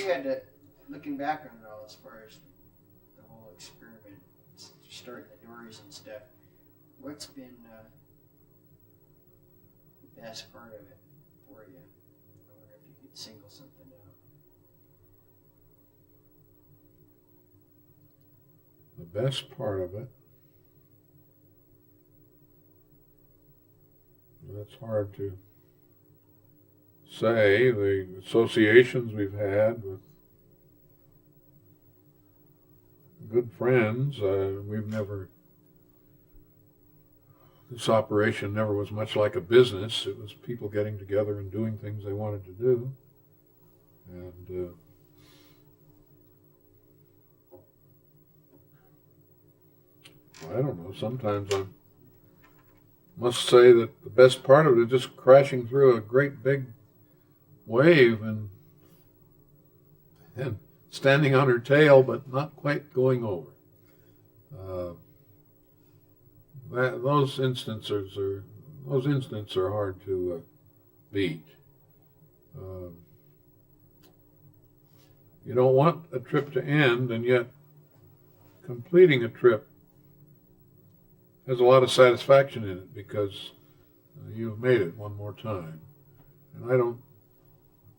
you had to, looking back on it all, as far as the whole experiment, starting the Dories and stuff, what's been the best part of it for you? I wonder if you could single something out. The best part of it? That's hard to say. The associations we've had with good friends, this operation never was much like a business. It was people getting together and doing things they wanted to do. And I don't know, sometimes I must say that the best part of it is just crashing through a great big wave and standing on her tail, but not quite going over. Those incidents are hard to beat. You don't want a trip to end, and yet completing a trip has a lot of satisfaction in it because you've made it one more time. And I don't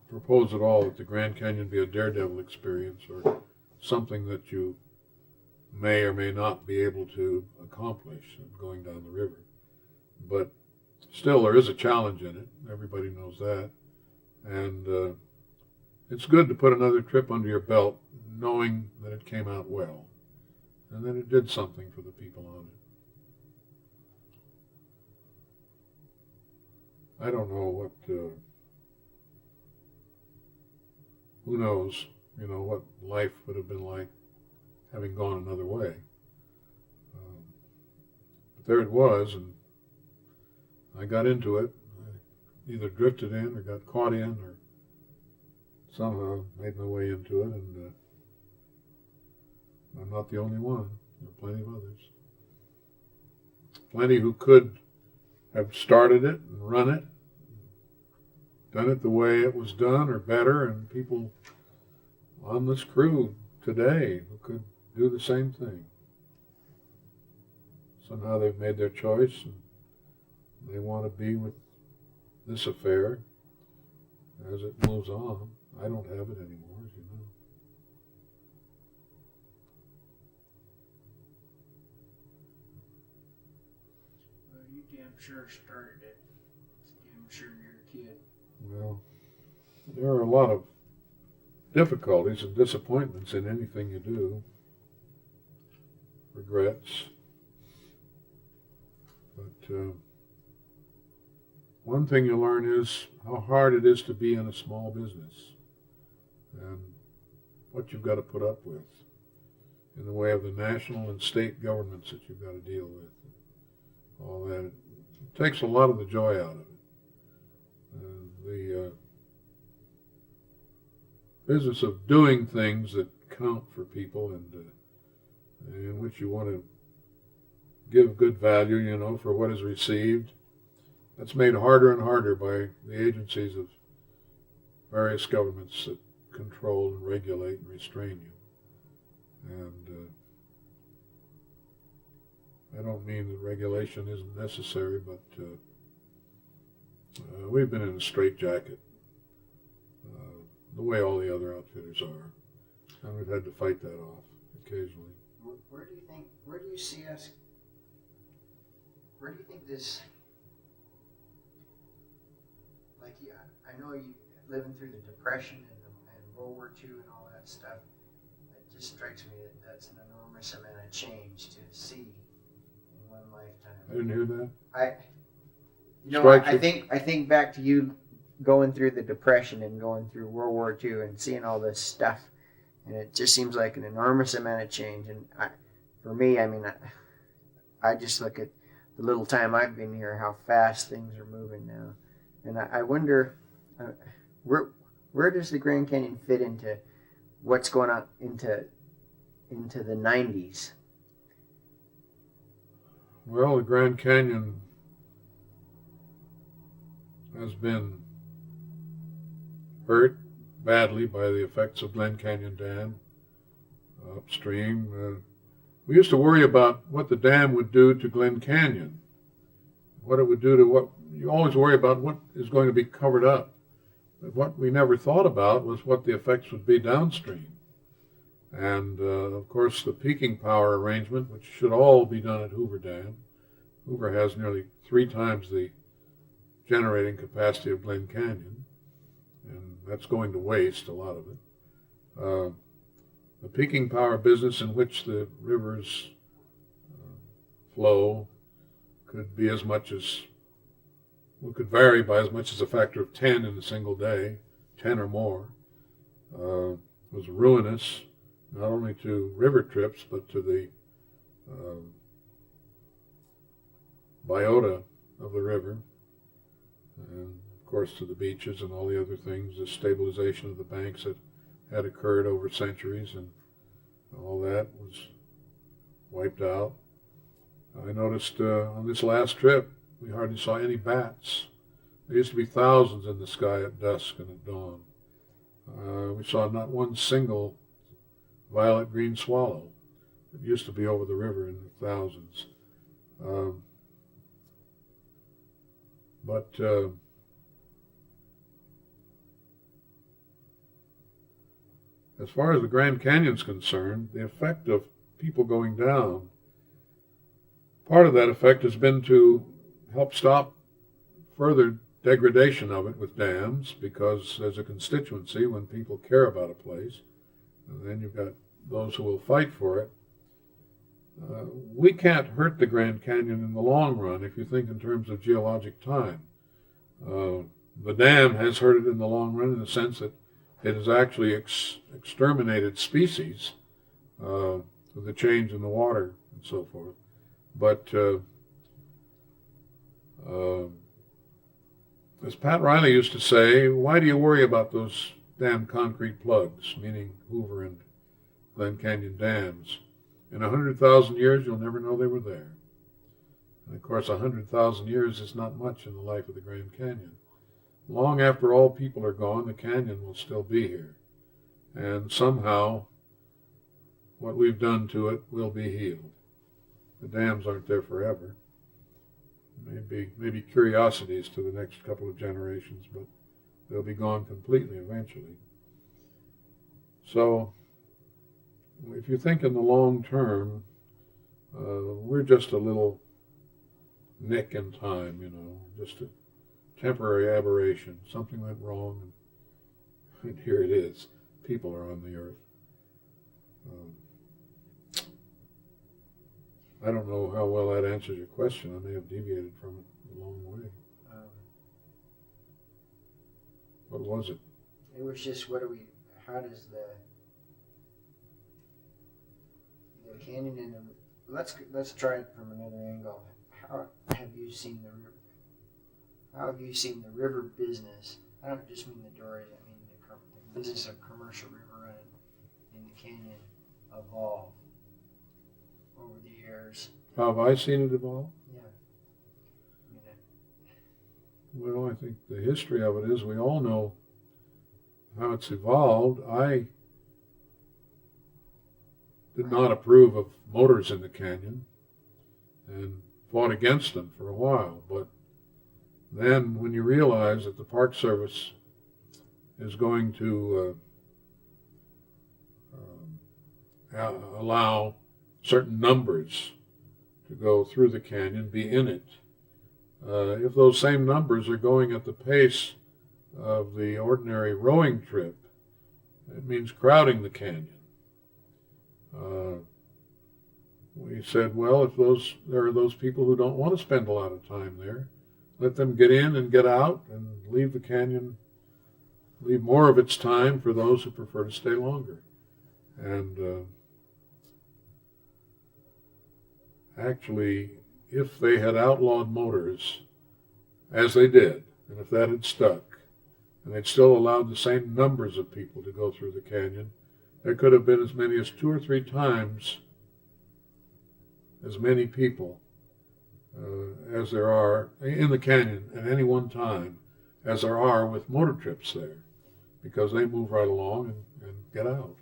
propose at all that the Grand Canyon be a daredevil experience or something that you may or may not be able to accomplish going down the river. But still, there is a challenge in it. Everybody knows that. And it's good to put another trip under your belt knowing that it came out well and that it did something for the people on it. I don't know what, who knows, what life would have been like having gone another way. But there it was, and I got into it. I either drifted in or got caught in or somehow made my way into it, and I'm not the only one. There are plenty of others. Plenty who could have started it and run it, done it the way it was done or better, and people on this crew today who could do the same thing. Somehow they've made their choice and they want to be with this affair as it moves on. I don't have it anymore, as you know. Well, you damn sure started it. Damn sure you're a kid. Well, there are a lot of difficulties and disappointments in anything you do. Regrets. But one thing you learn is how hard it is to be in a small business and what you've got to put up with in the way of the national and state governments that you've got to deal with. All that. It takes a lot of the joy out of it. The business of doing things that count for people and in which you want to give good value, for what is received. That's made harder and harder by the agencies of various governments that control and regulate and restrain you. And I don't mean that regulation isn't necessary, but we've been in a straitjacket, the way all the other outfitters are, and we've had to fight that off occasionally. Where do you see us, where do you think this, like, I know you living through the Depression and World War II and all that stuff, it just strikes me that that's an enormous amount of change to see in one lifetime. I didn't hear that. I think back to you going through the Depression and going through World War II and seeing all this stuff, and it just seems like an enormous amount of change. And for me, I just look at the little time I've been here, how fast things are moving now, and I wonder where does the Grand Canyon fit into what's going on into the 90s? Well, the Grand Canyon has been hurt, badly by the effects of Grand Canyon Dam upstream. We used to worry about what the dam would do to Glen Canyon, what it would do to what you always worry about what is going to be covered up. But what we never thought about was what the effects would be downstream. And, of course, the peaking power arrangement, which should all be done at Hoover Dam. Hoover has nearly 3 times the generating capacity of Glen Canyon, and that's going to waste, a lot of it. The peaking power business in which the rivers flow could be as much as, well, could vary by as much as a factor of 10 in a single day, 10 or more. Was ruinous, not only to river trips, but to the biota of the river, and of course to the beaches and all the other things, the stabilization of the banks that had occurred over centuries, and all that was wiped out. I noticed on this last trip, we hardly saw any bats. There used to be thousands in the sky at dusk and at dawn. We saw not one single violet green swallow. It used to be over the river in the thousands. But as far as the Grand Canyon's concerned, the effect of people going down, part of that effect has been to help stop further degradation of it with dams, because there's a constituency when people care about a place, and then you've got those who will fight for it. We can't hurt the Grand Canyon in the long run if you think in terms of geologic time. The dam has hurt it in the long run in the sense that it has actually exterminated species with the change in the water and so forth. But as Pat Riley used to say, why do you worry about those damn concrete plugs, meaning Hoover and Glen Canyon dams? In 100,000 years, you'll never know they were there. And of course, 100,000 years is not much in the life of the Grand Canyon. Long after all people are gone, the canyon will still be here. And somehow, what we've done to it will be healed. The dams aren't there forever. Maybe curiosities to the next couple of generations, but they'll be gone completely eventually. So, if you think in the long term, we're just a little nick in time, just a temporary aberration. Something went wrong, and here it is. People are on the earth. I don't know how well that answers your question. I may have deviated from it a long way. What was it? It was just how does the canyon and let's try it from another angle. How have you seen the river? How have you seen the river business? I don't just mean the Dories. I mean the business of commercial river running in the canyon evolve over the years. How have I seen it evolve? Yeah. Well, I think the history of it is we all know how it's evolved. I did not approve of motors in the canyon and fought against them for a while, but then when you realize that the Park Service is going to allow certain numbers to go through the canyon, be in it, if those same numbers are going at the pace of the ordinary rowing trip, it means crowding the canyon. We said, well, if there are those people who don't want to spend a lot of time there, let them get in and get out and leave the canyon, leave more of its time for those who prefer to stay longer. And actually, if they had outlawed motors, as they did, and if that had stuck, and they'd still allowed the same numbers of people to go through the canyon, there could have been as many as 2 or 3 times as many people as there are in the canyon at any one time as there are with motor trips there. because they move right along and get out.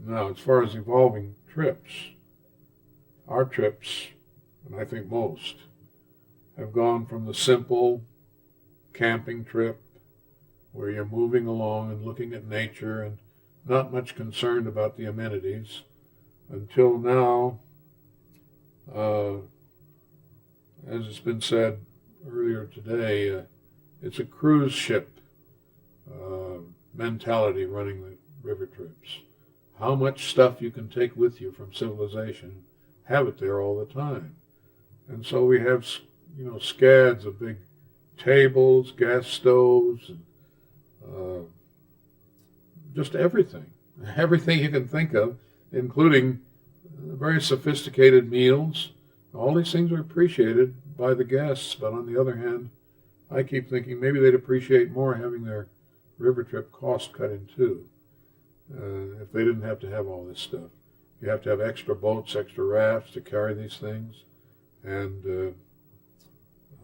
Now, as far as evolving trips, our trips, and I think most, have gone from the simple camping trip where you're moving along and looking at nature and not much concerned about the amenities, until now, as it's been said earlier today, it's a cruise ship mentality running the river trips. How much stuff you can take with you from civilization, have it there all the time. And so we have, scads of big tables, gas stoves, and just everything you can think of, including very sophisticated meals. All these things are appreciated by the guests, but on the other hand, I keep thinking maybe they'd appreciate more having their river trip cost cut in two. If they didn't have to have all this stuff. You have to have extra boats, extra rafts to carry these things, and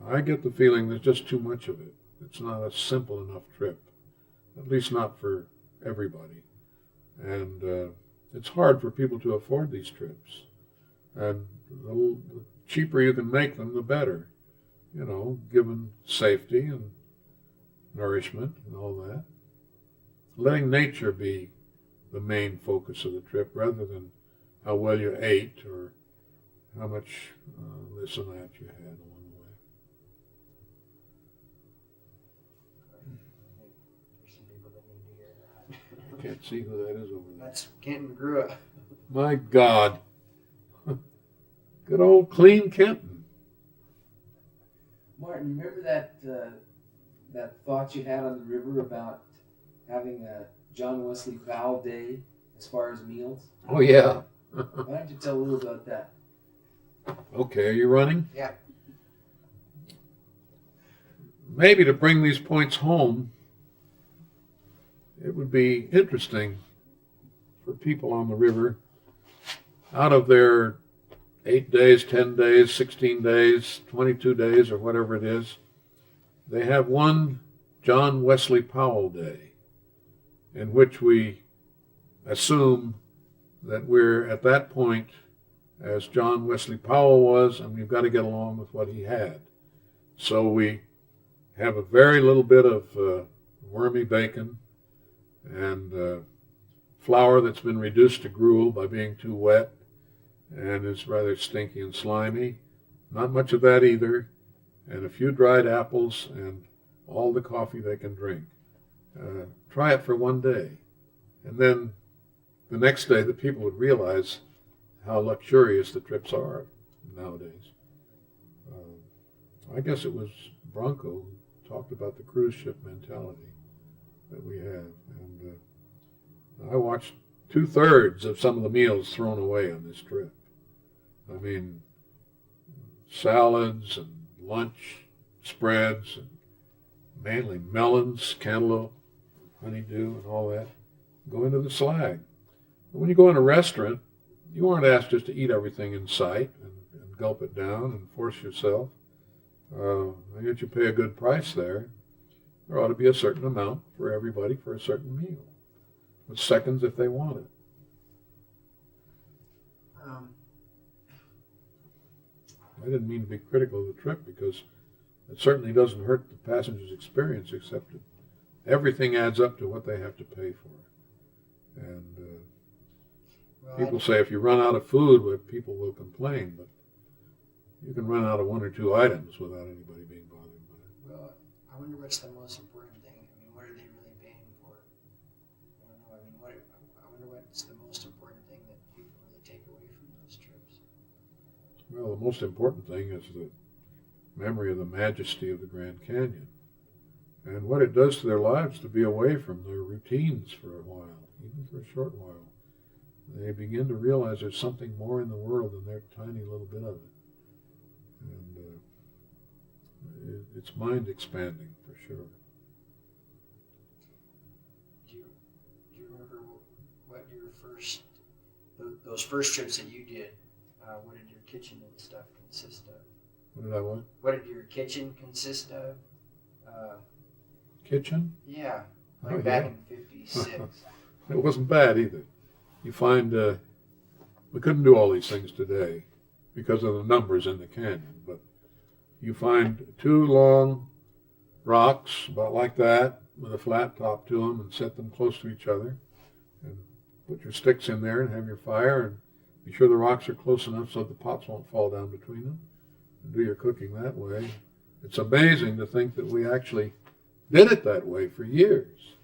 I get the feeling there's just too much of it. It's not a simple enough trip, at least not for everybody. And it's hard for people to afford these trips. And the cheaper you can make them, the better, given safety and nourishment and all that. Letting nature be the main focus of the trip rather than how well you ate or how much this and that you had along the way. There's some people that need to hear that. I can't see who that is over there. That's Kenton Grua. My God. Good old clean Kenton. Martin, remember that thought you had on the river about having a John Wesley Powell Day as far as meals? Oh, yeah. Why don't you tell a little about that? Okay, are you running? Yeah. Maybe to bring these points home, it would be interesting for people on the river, out of their 8 days, 10 days, 16 days, 22 days, or whatever it is, they have one John Wesley Powell Day, in which we assume that we're at that point as John Wesley Powell was, and we've got to get along with what he had. So we have a very little bit of wormy bacon and flour that's been reduced to gruel by being too wet and is rather stinky and slimy. Not much of that either, and a few dried apples and all the coffee they can drink. Try it for one day, and then the next day the people would realize how luxurious the trips are nowadays. I guess it was Bronco who talked about the cruise ship mentality that we have, and I watched 2/3 of some of the meals thrown away on this trip. I mean, salads and lunch spreads, and mainly melons, cantaloupe, honeydew, and all that, go into the slag. But when you go in a restaurant, you aren't asked just to eat everything in sight and gulp it down and force yourself. I guess you pay a good price there. There ought to be a certain amount for everybody for a certain meal, with seconds if they want it. I didn't mean to be critical of the trip, because it certainly doesn't hurt the passenger's experience, except that everything adds up to what they have to pay for it. And people say if you run out of food, well, people will complain, but you can run out of 1 or 2 items without anybody being bothered by it. Well, I wonder what's the most important thing. I mean, what are they really paying for? I don't know. I mean, I wonder what's the most important thing that people really take away from those trips. Well, the most important thing is the memory of the majesty of the Grand Canyon and what it does to their lives to be away from their routines for a while, even for a short while. They begin to realize there's something more in the world than their tiny little bit of it. And it's mind expanding for sure. Do you remember what your those first trips that you did, what did your kitchen and stuff consist of? What did I want? What did your kitchen consist of? Kitchen? Yeah, like Oh, back yeah. in '56. It wasn't bad either. You find we couldn't do all these things today because of the numbers in the canyon, but you find 2 long rocks about like that with a flat top to them and set them close to each other and put your sticks in there and have your fire and be sure the rocks are close enough so the pots won't fall down between them and do your cooking that way. It's amazing to think that we actually did it that way for years.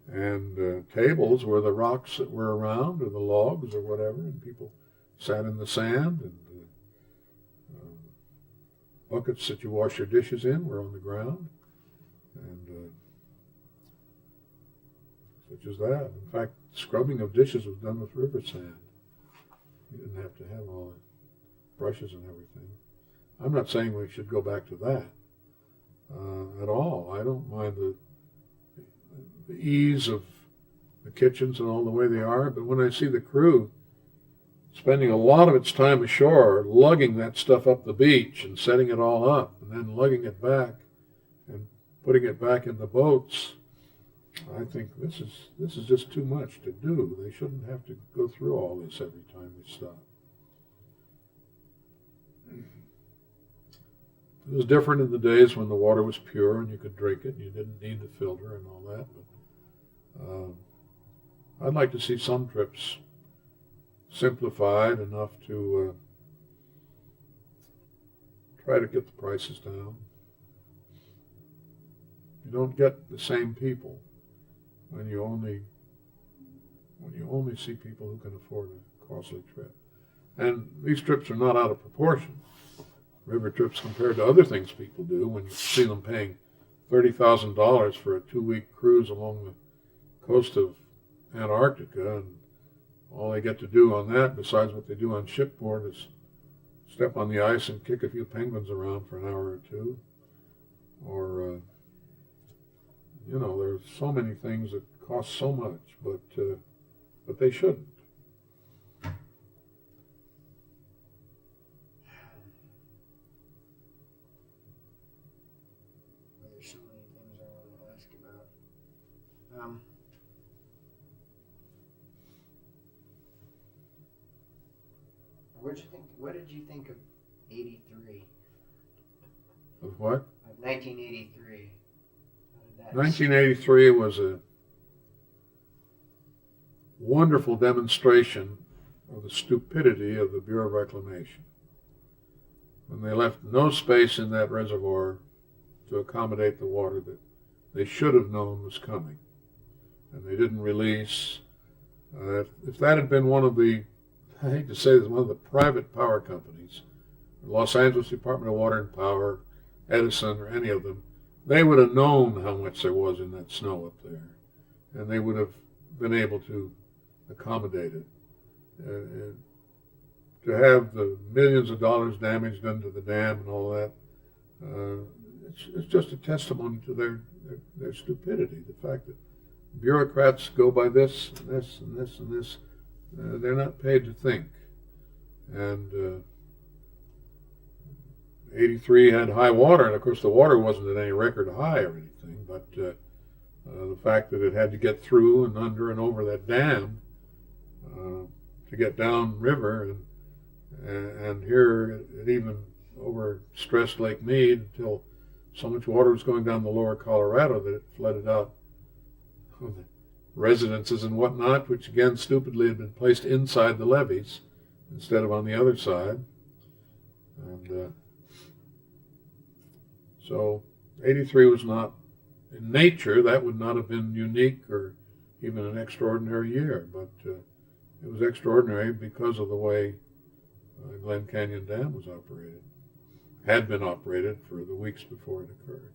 And tables were the rocks that were around or the logs or whatever, and people sat in the sand, and buckets that you wash your dishes in were on the ground, and such as that. In fact, scrubbing of dishes was done with river sand. You didn't have to have all the brushes and everything. I'm not saying we should go back to that at all. I don't mind the ease of the kitchens and all the way they are, but when I see the crew spending a lot of its time ashore lugging that stuff up the beach and setting it all up and then lugging it back and putting it back in the boats, I think this is just too much to do. They shouldn't have to go through all this every time we stop. It was different in the days when the water was pure and you could drink it and you didn't need the filter and all that, but I'd like to see some trips simplified enough to try to get the prices down. You don't get the same people when you only see people who can afford a costly trip. And these trips are not out of proportion. River trips compared to other things people do, when you see them paying $30,000 for a 2-week cruise along the coast of Antarctica, and all they get to do on that, besides what they do on shipboard, is step on the ice and kick a few penguins around for an hour or two. Or, there's so many things that cost so much, but they shouldn't. There's so many things I want to ask about. What did you think of '83? Of what? Of 1983. 1983 was a wonderful demonstration of the stupidity of the Bureau of Reclamation, when they left no space in that reservoir to accommodate the water that they should have known was coming, and they didn't release. If that had been one of the, I hate to say this, one of the private power companies, Los Angeles Department of Water and Power, Edison, or any of them, they would have known how much there was in that snow up there, and they would have been able to accommodate it. To have the millions of dollars damage done to the dam and all that, it's just a testimony to their stupidity. The fact that bureaucrats go by this and this and this and this, they're not paid to think. And 83 had high water, and of course the water wasn't at any record high or anything, but the fact that it had to get through and under and over that dam to get down river, and here it even overstressed Lake Mead until so much water was going down the lower Colorado that it flooded out the residences and whatnot, which again stupidly had been placed inside the levees instead of on the other side. And so 83 was not, in nature, that would not have been unique or even an extraordinary year, but it was extraordinary because of the way Grand Canyon Dam was operated, had been operated for the weeks before it occurred.